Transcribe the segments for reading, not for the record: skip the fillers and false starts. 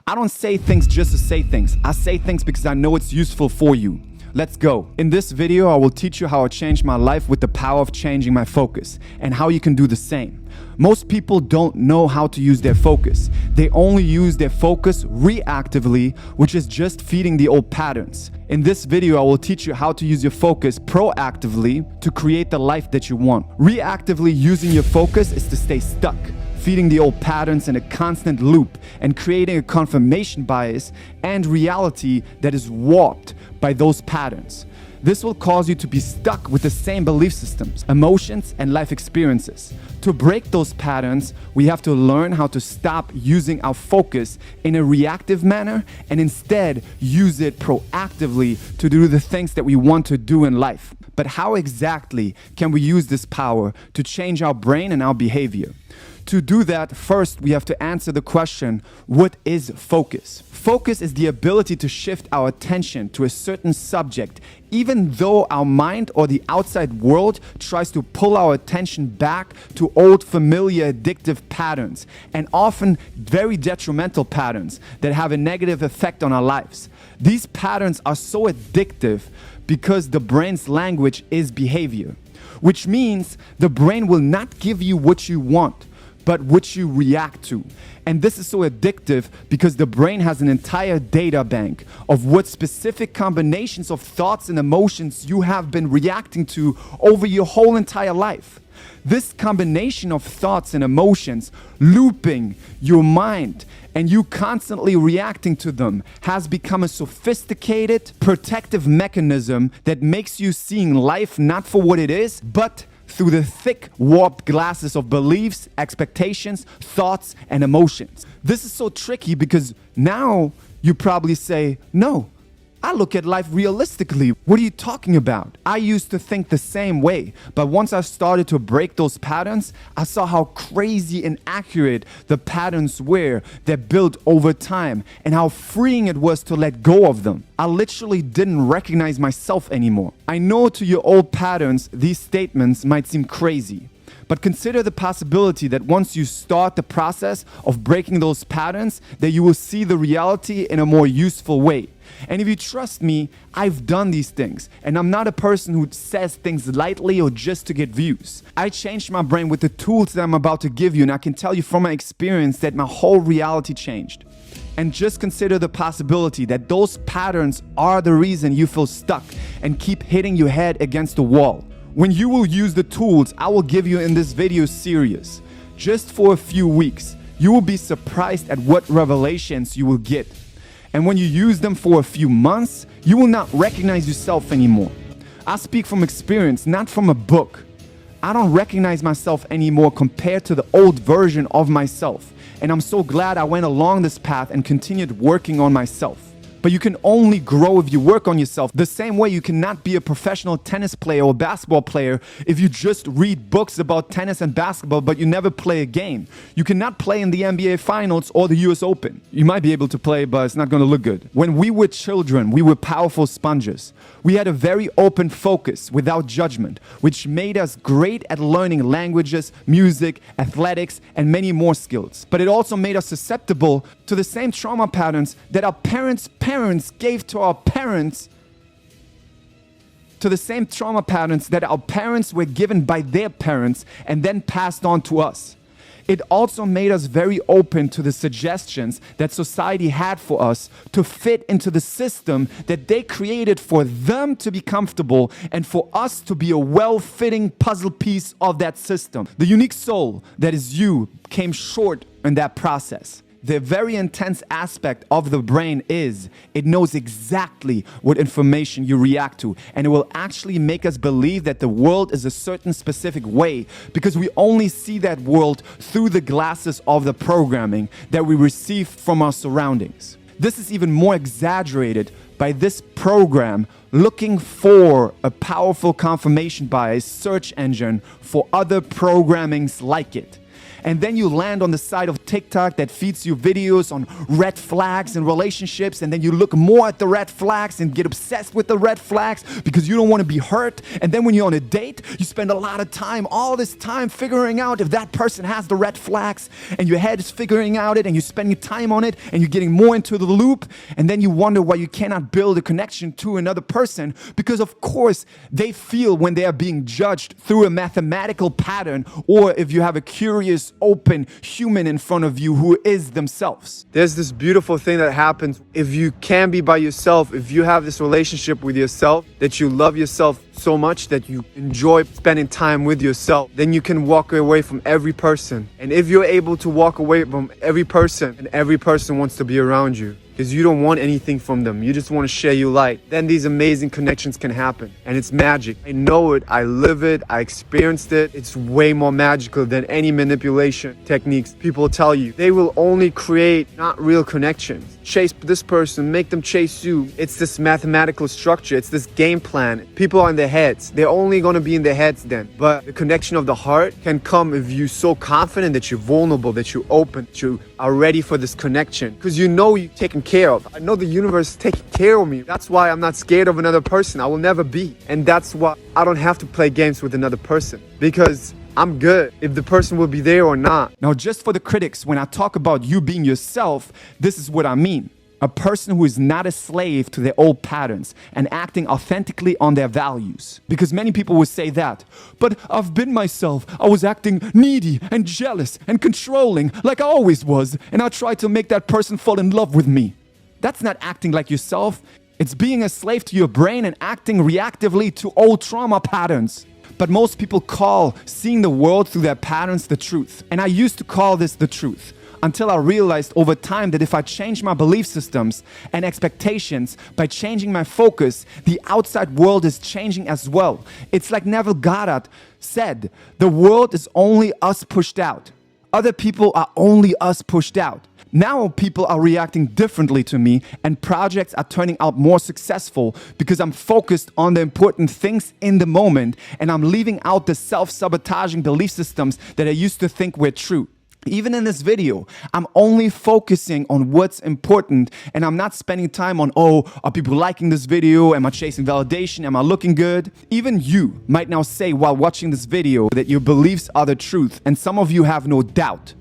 I don't say things just to say things. I say things because I know it's useful for you. Let's go. In this video, I will teach you how I changed my life with the power of changing my focus and how you can do the same. Most people don't know how to use their focus. They only use their focus reactively, which is just feeding the old patterns. In this video, I will teach you how to use your focus proactively to create the life that you want. Reactively using your focus is to stay stuck, feeding the old patterns in a constant loop and creating a confirmation bias and reality that is warped by those patterns. This will cause you to be stuck with the same belief systems, emotions, and life experiences. To break those patterns, we have to learn how to stop using our focus in a reactive manner and instead use it proactively to do the things that we want to do in life. But how exactly can we use this power to change our brain and our behavior? To do that, first we have to answer the question, what is focus? Focus is the ability to shift our attention to a certain subject, even though our mind or the outside world tries to pull our attention back to old familiar addictive patterns, and often very detrimental patterns that have a negative effect on our lives. These patterns are so addictive because the brain's language is behavior, which means the brain will not give you what you want, but what you react to. And this is so addictive because the brain has an entire data bank of what specific combinations of thoughts and emotions you have been reacting to over your whole entire life. This combination of thoughts and emotions looping your mind and you constantly reacting to them has become a sophisticated protective mechanism that makes you seeing life not for what it is, but through the thick, warped glasses of beliefs, expectations, thoughts, and emotions. This is so tricky because now you probably say, no, I look at life realistically. What are you talking about? I used to think the same way, but once I started to break those patterns, I saw how crazy and accurate the patterns were that built over time and how freeing it was to let go of them. I literally didn't recognize myself anymore. I know to your old patterns, these statements might seem crazy. But consider the possibility that once you start the process of breaking those patterns, that you will see the reality in a more useful way. And if you trust me, I've done these things. And I'm not a person who says things lightly or just to get views. I changed my brain with the tools that I'm about to give you, and I can tell you from my experience that my whole reality changed. And just consider the possibility that those patterns are the reason you feel stuck and keep hitting your head against the wall. When you will use the tools I will give you in this video series, just for a few weeks, you will be surprised at what revelations you will get. And when you use them for a few months, you will not recognize yourself anymore. I speak from experience, not from a book. I don't recognize myself anymore compared to the old version of myself. And I'm so glad I went along this path and continued working on myself. But you can only grow if you work on yourself. The same way you cannot be a professional tennis player or basketball player if you just read books about tennis and basketball, but you never play a game. You cannot play in the NBA Finals or the US Open. You might be able to play, but it's not going to look good. When we were children, we were powerful sponges. We had a very open focus without judgment, which made us great at learning languages, music, athletics, and many more skills. But it also made us susceptible to the same trauma patterns that our parents gave to our parents, to the same trauma patterns that our parents were given by their parents and then passed on to us. It also made us very open to the suggestions that society had for us to fit into the system that they created for them to be comfortable and for us to be a well-fitting puzzle piece of that system. The unique soul that is you came short in that process. The very intense aspect of the brain is it knows exactly what information you react to, and it will actually make us believe that the world is a certain specific way because we only see that world through the glasses of the programming that we receive from our surroundings. This is even more exaggerated by this program looking for a powerful confirmation bias search engine for other programmings like it. and then you land on the side of TikTok that feeds you videos on red flags and relationships, and then you look more at the red flags and get obsessed with the red flags because you don't want to be hurt. And then when you're on a date, you spend a lot of time, all this time figuring out if that person has the red flags, and your head is figuring out it, and you're spending time on it, and you're getting more into the loop, and then you wonder why you cannot build a connection to another person, because of course they feel when they are being judged through a mathematical pattern, or if you have a curious, open human in front of you who is themselves. There's this beautiful thing that happens if you can be by yourself, if you have this relationship with yourself, that you love yourself so much that you enjoy spending time with yourself, then you can walk away from every person. And if you're able to walk away from every person, and every person wants to be around you, because you don't want anything from them, you just want to share your light, then these amazing connections can happen. And it's magic. I know it, I live it, I experienced it. It's way more magical than any manipulation techniques people tell you. They will only create not real connections. Chase this person, make them chase you. It's this mathematical structure, it's this game plan. People are in their heads. They're only going to be in their heads then. But the connection of the heart can come if you're so confident that you're vulnerable, that you're open, that you are ready for this connection. Because you know you're taken care of. I know the universe is taking care of me. That's why I'm not scared of another person. I will never be. And that's why I don't have to play games with another person, because I'm good if the person will be there or not. Now, just for the critics, when I talk about you being yourself, this is what I mean. A person who is not a slave to their old patterns and acting authentically on their values. Because many people will say that, but I've been myself. I was acting needy and jealous and controlling like I always was, and I tried to make that person fall in love with me. That's not acting like yourself. It's being a slave to your brain and acting reactively to old trauma patterns. But most people call seeing the world through their patterns the truth. And I used to call this the truth, until I realized over time that if I change my belief systems and expectations by changing my focus, the outside world is changing as well. It's like Neville Goddard said, the world is only us pushed out. Other people are only us pushed out. Now people are reacting differently to me, and projects are turning out more successful because I'm focused on the important things in the moment, and I'm leaving out the self-sabotaging belief systems that I used to think were true. Even in this video, I'm only focusing on what's important, and I'm not spending time on, oh, are people liking this video? Am I chasing validation? Am I looking good? Even you might now say while watching this video that your beliefs are the truth, and some of you have no doubt.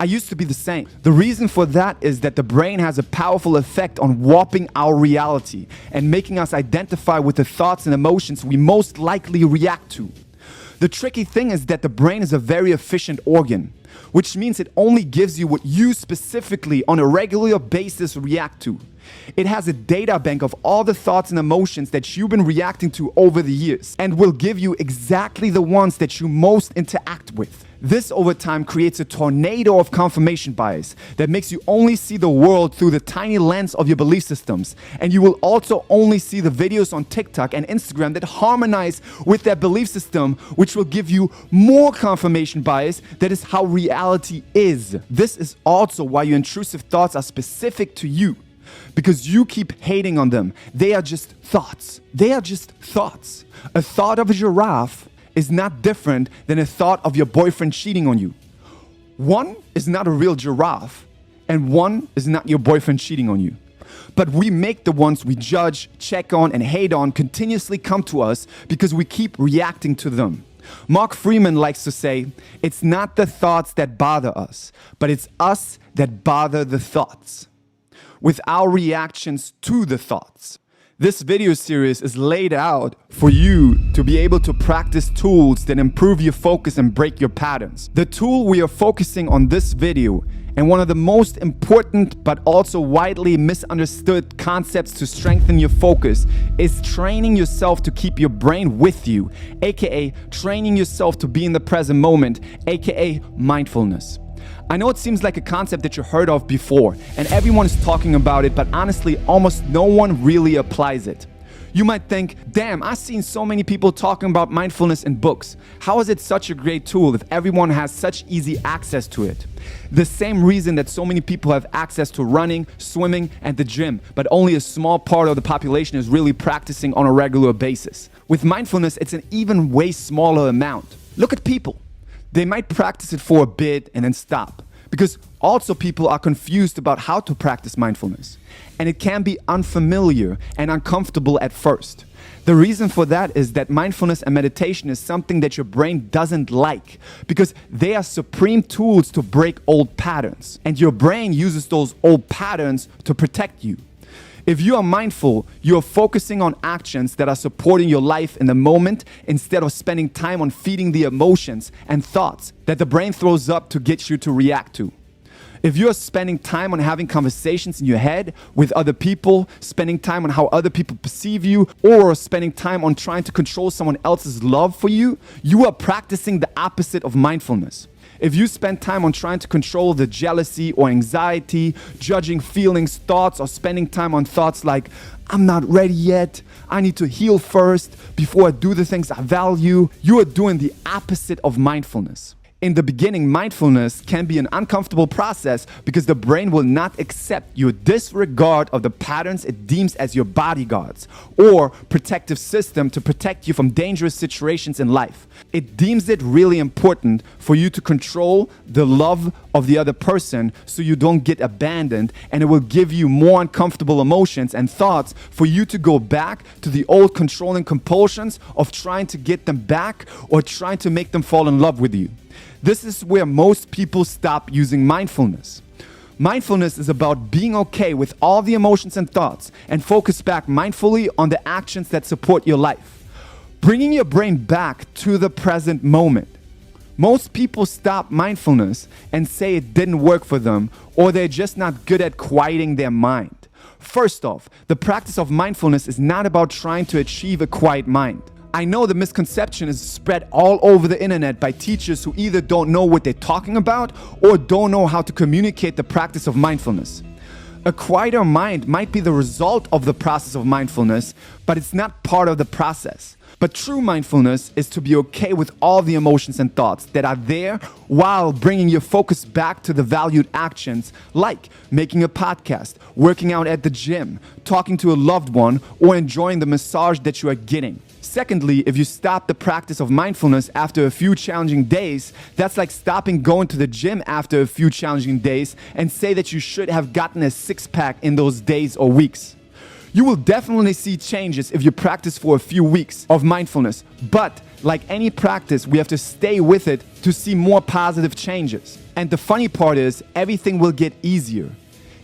I used to be the same. The reason for that is that the brain has a powerful effect on warping our reality and making us identify with the thoughts and emotions we most likely react to. The tricky thing is that the brain is a very efficient organ, which means it only gives you what you specifically on a regular basis react to. It has a data bank of all the thoughts and emotions that you've been reacting to over the years, and will give you exactly the ones that you most interact with. This over time creates a tornado of confirmation bias that makes you only see the world through the tiny lens of your belief systems. And you will also only see the videos on TikTok and Instagram that harmonize with that belief system, which will give you more confirmation bias. That is how reality is. This is also why your intrusive thoughts are specific to you, because you keep hating on them. They are just thoughts. They are just thoughts. A thought of a giraffe is not different than a thought of your boyfriend cheating on you. One is not a real giraffe, and one is not your boyfriend cheating on you. But we make the ones we judge, check on, and hate on continuously come to us because we keep reacting to them. Mark Freeman likes to say, it's not the thoughts that bother us, but it's us that bother the thoughts, with our reactions to the thoughts. This video series is laid out for you to be able to practice tools that improve your focus and break your patterns. The tool we are focusing on this video, and one of the most important but also widely misunderstood concepts to strengthen your focus, is training yourself to keep your brain with you, aka training yourself to be in the present moment, aka mindfulness. I know it seems like a concept that you heard of before, and everyone is talking about it, but honestly, almost no one really applies it. You might think, damn, I've seen so many people talking about mindfulness in books. How is it such a great tool if everyone has such easy access to it? The same reason that so many people have access to running, swimming, and the gym, but only a small part of the population is really practicing on a regular basis. With mindfulness, it's an even way smaller amount. Look at people. They might practice it for a bit and then stop. Because also people are confused about how to practice mindfulness. And it can be unfamiliar and uncomfortable at first. The reason for that is that mindfulness and meditation is something that your brain doesn't like, because they are supreme tools to break old patterns. And your brain uses those old patterns to protect you. If you are mindful, you are focusing on actions that are supporting your life in the moment instead of spending time on feeding the emotions and thoughts that the brain throws up to get you to react to. If you are spending time on having conversations in your head with other people, spending time on how other people perceive you, or spending time on trying to control someone else's love for you, you are practicing the opposite of mindfulness. If you spend time on trying to control the jealousy or anxiety, judging feelings, thoughts, or spending time on thoughts like, I'm not ready yet, I need to heal first before I do the things I value, you are doing the opposite of mindfulness. In the beginning, mindfulness can be an uncomfortable process because the brain will not accept your disregard of the patterns it deems as your bodyguards or protective system to protect you from dangerous situations in life. It deems it really important for you to control the love of the other person so you don't get abandoned, and it will give you more uncomfortable emotions and thoughts for you to go back to the old controlling compulsions of trying to get them back or trying to make them fall in love with you. This is where most people stop using mindfulness. Mindfulness is about being okay with all the emotions and thoughts and focus back mindfully on the actions that support your life. Bringing your brain back to the present moment. Most people stop mindfulness and say it didn't work for them, or they're just not good at quieting their mind. First off, the practice of mindfulness is not about trying to achieve a quiet mind. I know the misconception is spread all over the internet by teachers who either don't know what they're talking about or don't know how to communicate the practice of mindfulness. A quieter mind might be the result of the process of mindfulness, but it's not part of the process. But true mindfulness is to be okay with all the emotions and thoughts that are there while bringing your focus back to the valued actions like making a podcast, working out at the gym, talking to a loved one, or enjoying the massage that you are getting. Secondly, if you stop the practice of mindfulness after a few challenging days, that's like stopping going to the gym after a few challenging days and say that you should have gotten a six-pack in those days or weeks. You will definitely see changes if you practice for a few weeks of mindfulness, but like any practice, we have to stay with it to see more positive changes. And the funny part is, everything will get easier.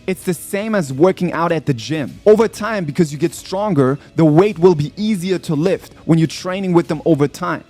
It's the same as working out at the gym. Over time, because you get stronger, the weight will be easier to lift when you're training with them over time.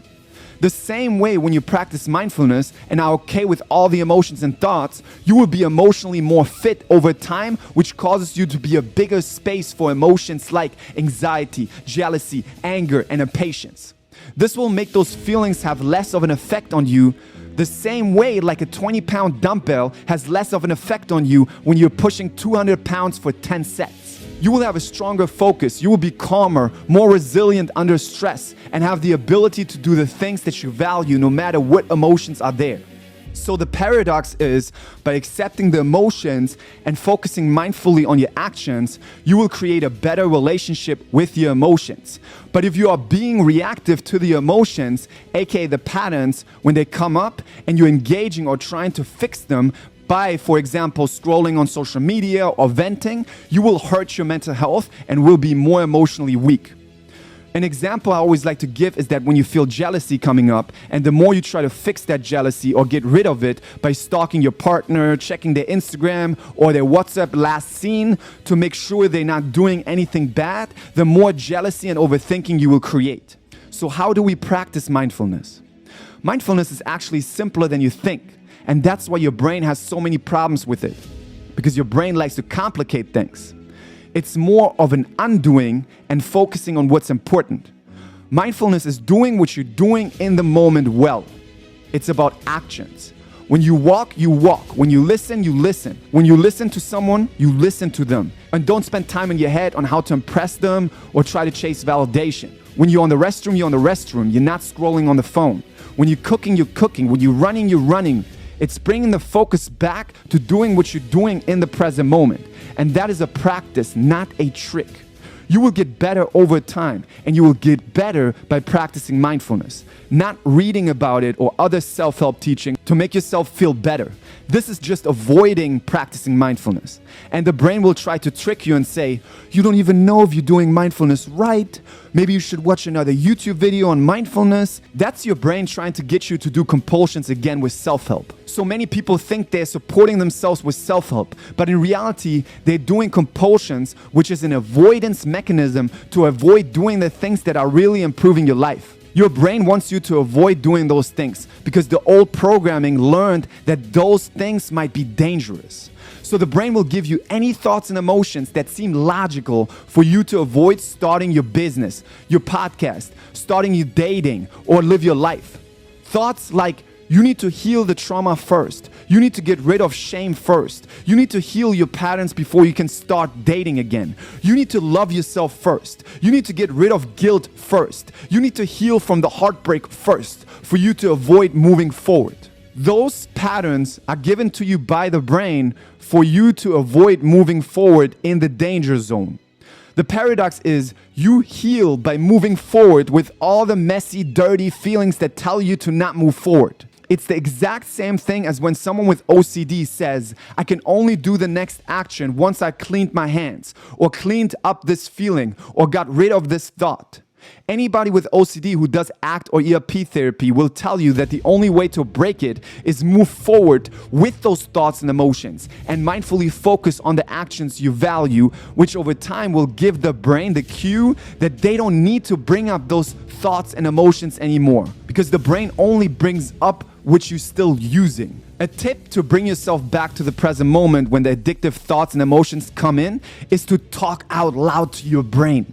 The same way when you practice mindfulness and are okay with all the emotions and thoughts, you will be emotionally more fit over time, which causes you to be a bigger space for emotions like anxiety, jealousy, anger, and impatience. This will make those feelings have less of an effect on you, the same way like a 20-pound dumbbell has less of an effect on you when you're pushing 200 pounds for 10 sets. You will have a stronger focus, you will be calmer, more resilient under stress, and have the ability to do the things that you value no matter what emotions are there. So the paradox is, by accepting the emotions and focusing mindfully on your actions, you will create a better relationship with your emotions. But if you are being reactive to the emotions, aka the patterns, when they come up and you're engaging or trying to fix them by, for example, scrolling on social media or venting, you will hurt your mental health and will be more emotionally weak. An example I always like to give is that when you feel jealousy coming up, and the more you try to fix that jealousy or get rid of it by stalking your partner, checking their Instagram or their WhatsApp last seen to make sure they're not doing anything bad, the more jealousy and overthinking you will create. So how do we practice mindfulness? Mindfulness is actually simpler than you think, and that's why your brain has so many problems with it, because your brain likes to complicate things. It's more of an undoing and focusing on what's important. Mindfulness is doing what you're doing in the moment well. It's about actions. When you walk, you walk. When you listen, you listen. When you listen to someone, you listen to them. And don't spend time in your head on how to impress them or try to chase validation. When you're on the restroom, you're on the restroom. You're not scrolling on the phone. When you're cooking, you're cooking. When you're running, you're running. It's bringing the focus back to doing what you're doing in the present moment. And that is a practice, not a trick. You will get better over time, and you will get better by practicing mindfulness, not reading about it or other self-help teaching to make yourself feel better. This is just avoiding practicing mindfulness. And the brain will try to trick you and say, you don't even know if you're doing mindfulness right. Maybe you should watch another YouTube video on mindfulness. That's your brain trying to get you to do compulsions again with self-help. So many people think they're supporting themselves with self-help, but in reality, they're doing compulsions, which is an avoidance mechanism to avoid doing the things that are really improving your life. Your brain wants you to avoid doing those things because the old programming learned that those things might be dangerous. So the brain will give you any thoughts and emotions that seem logical for you to avoid starting your business, your podcast, starting your dating, or live your life. Thoughts like, you need to heal the trauma first. You need to get rid of shame first. You need to heal your patterns before you can start dating again. You need to love yourself first. You need to get rid of guilt first. You need to heal from the heartbreak first for you to avoid moving forward. Those patterns are given to you by the brain for you to avoid moving forward in the danger zone. The paradox is you heal by moving forward with all the messy, dirty feelings that tell you to not move forward. It's the exact same thing as when someone with OCD says, I can only do the next action once I cleaned my hands, or cleaned up this feeling, or got rid of this thought. Anybody with OCD who does ACT or ERP therapy will tell you that the only way to break it is move forward with those thoughts and emotions and mindfully focus on the actions you value, which over time will give the brain the cue that they don't need to bring up those thoughts and emotions anymore, because the brain only brings up what you're still using. A tip to bring yourself back to the present moment when the addictive thoughts and emotions come in is to talk out loud to your brain.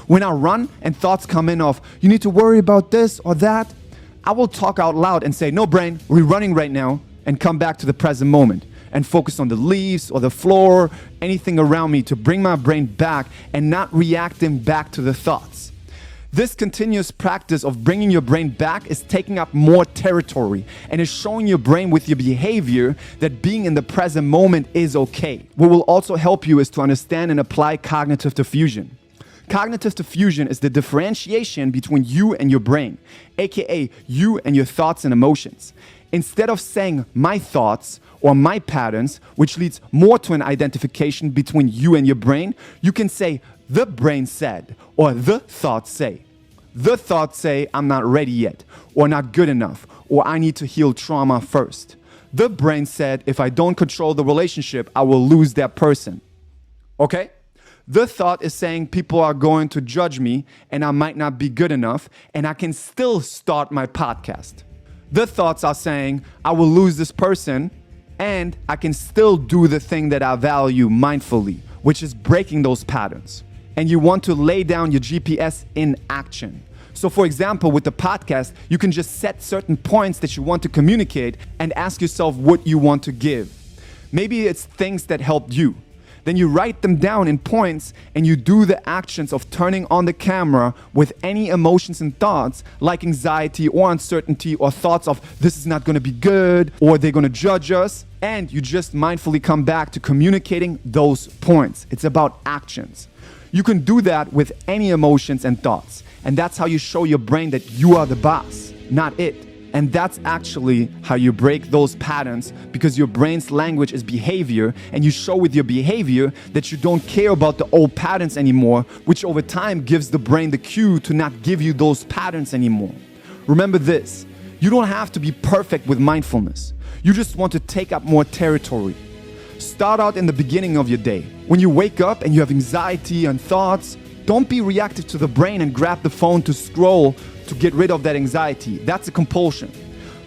When I run and thoughts come in of, you need to worry about this or that, I will talk out loud and say, no brain, we're running right now, and come back to the present moment and focus on the leaves or the floor, anything around me to bring my brain back and not reacting back to the thoughts. This continuous practice of bringing your brain back is taking up more territory and is showing your brain with your behavior that being in the present moment is okay. What will also help you is to understand and apply cognitive defusion. Cognitive defusion is the differentiation between you and your brain, aka you and your thoughts and emotions. Instead of saying my thoughts or my patterns, which leads more to an identification between you and your brain, you can say the brain said or the thoughts say. The thoughts say I'm not ready yet or not good enough or I need to heal trauma first. The brain said if I don't control the relationship, I will lose that person. Okay? The thought is saying people are going to judge me and I might not be good enough and I can still start my podcast. The thoughts are saying I will lose this person and I can still do the thing that I value mindfully, which is breaking those patterns. And you want to lay down your GPS in action. So for example, with the podcast, you can just set certain points that you want to communicate and ask yourself what you want to give. Maybe it's things that helped you. Then you write them down in points and you do the actions of turning on the camera with any emotions and thoughts like anxiety or uncertainty or thoughts of this is not going to be good or they're going to judge us. And you just mindfully come back to communicating those points. It's about actions. You can do that with any emotions and thoughts. And that's how you show your brain that you are the boss, not it. And that's actually how you break those patterns, because your brain's language is behavior, and you show with your behavior that you don't care about the old patterns anymore, which over time gives the brain the cue to not give you those patterns anymore. Remember this, you don't have to be perfect with mindfulness. You just want to take up more territory. Start out in the beginning of your day. When you wake up and you have anxiety and thoughts, don't be reactive to the brain and grab the phone to scroll to get rid of that anxiety. That's a compulsion.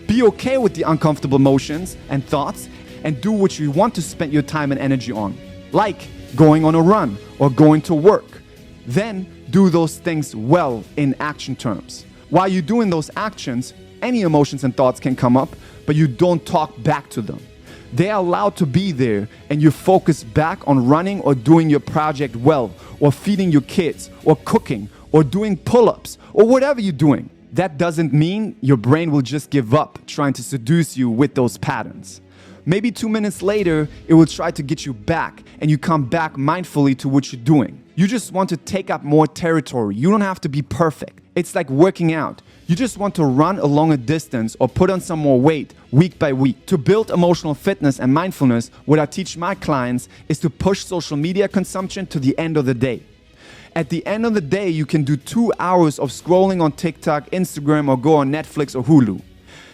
Be okay with the uncomfortable emotions and thoughts and do what you want to spend your time and energy on, like going on a run or going to work. Then do those things well in action terms. While you're doing those actions, any emotions and thoughts can come up, but you don't talk back to them. They are allowed to be there and you focus back on running or doing your project well, or feeding your kids, or cooking, or doing pull-ups, or whatever you're doing. That doesn't mean your brain will just give up trying to seduce you with those patterns. Maybe 2 minutes later, it will try to get you back, and you come back mindfully to what you're doing. You just want to take up more territory. You don't have to be perfect. It's like working out. You just want to run a longer distance or put on some more weight week by week. To build emotional fitness and mindfulness, what I teach my clients is to push social media consumption to the end of the day. At the end of the day, you can do 2 hours of scrolling on TikTok, Instagram, or go on Netflix or Hulu.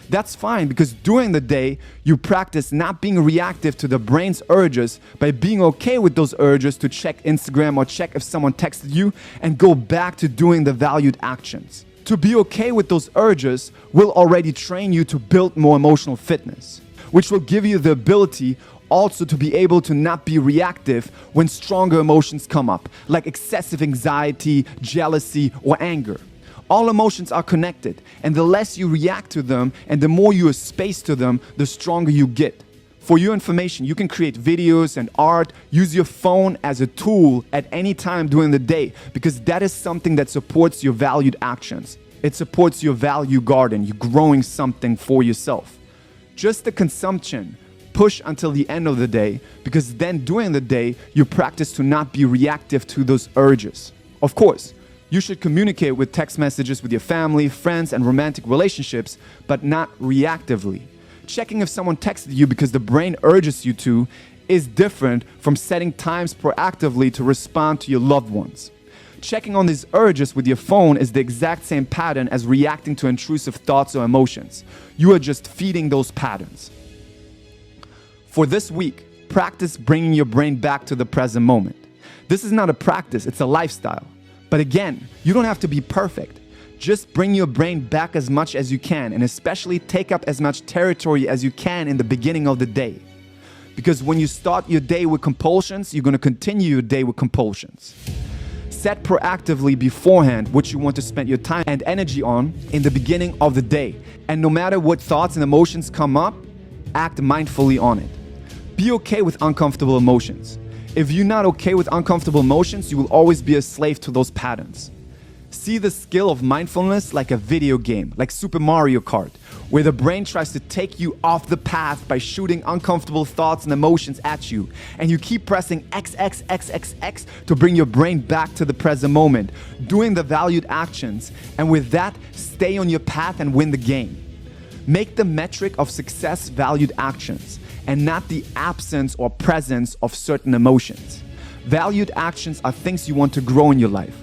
That's fine, because during the day, you practice not being reactive to the brain's urges by being okay with those urges to check Instagram or check if someone texted you and go back to doing the valued actions. To be okay with those urges will already train you to build more emotional fitness, which will give you the ability also to be able to not be reactive when stronger emotions come up, like excessive anxiety, jealousy, or anger. All emotions are connected, and the less you react to them and the more you have space to them, the stronger you get. For your information, you can create videos and art, use your phone as a tool at any time during the day, because that is something that supports your valued actions. It supports your value garden. You're growing something for yourself. Just the consumption, push until the end of the day, because then during the day, you practice to not be reactive to those urges. Of course, you should communicate with text messages with your family, friends, and romantic relationships, but not reactively. Checking if someone texted you because the brain urges you to is different from setting times proactively to respond to your loved ones. Checking on these urges with your phone is the exact same pattern as reacting to intrusive thoughts or emotions. You are just feeding those patterns. For this week, practice bringing your brain back to the present moment. This is not a practice, it's a lifestyle. But again, you don't have to be perfect. Just bring your brain back as much as you can, and especially take up as much territory as you can in the beginning of the day. Because when you start your day with compulsions, you're going to continue your day with compulsions. Set proactively beforehand what you want to spend your time and energy on in the beginning of the day. And no matter what thoughts and emotions come up, act mindfully on it. Be okay with uncomfortable emotions. If you're not okay with uncomfortable emotions, you will always be a slave to those patterns. See the skill of mindfulness like a video game, like Super Mario Kart, where the brain tries to take you off the path by shooting uncomfortable thoughts and emotions at you. And you keep pressing X, X, X, X, X to bring your brain back to the present moment, doing the valued actions, and with that, stay on your path and win the game. Make the metric of success valued actions, and not the absence or presence of certain emotions. Valued actions are things you want to grow in your life.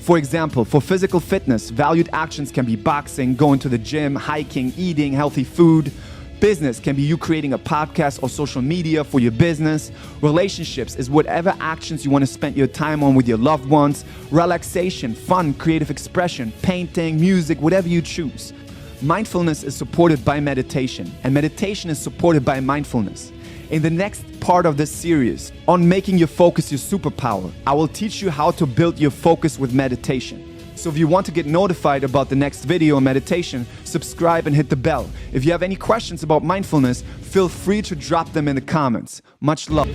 For example, for physical fitness, valued actions can be boxing, going to the gym, hiking, eating healthy food. Business can be you creating a podcast or social media for your business. Relationships is whatever actions you want to spend your time on with your loved ones. Relaxation, fun, creative expression, painting, music, whatever you choose. Mindfulness is supported by meditation, and meditation is supported by mindfulness. In the next part of this series on making your focus your superpower, I will teach you how to build your focus with meditation. So if you want to get notified about the next video on meditation, subscribe and hit the bell. If you have any questions about mindfulness, feel free to drop them in the comments. Much love.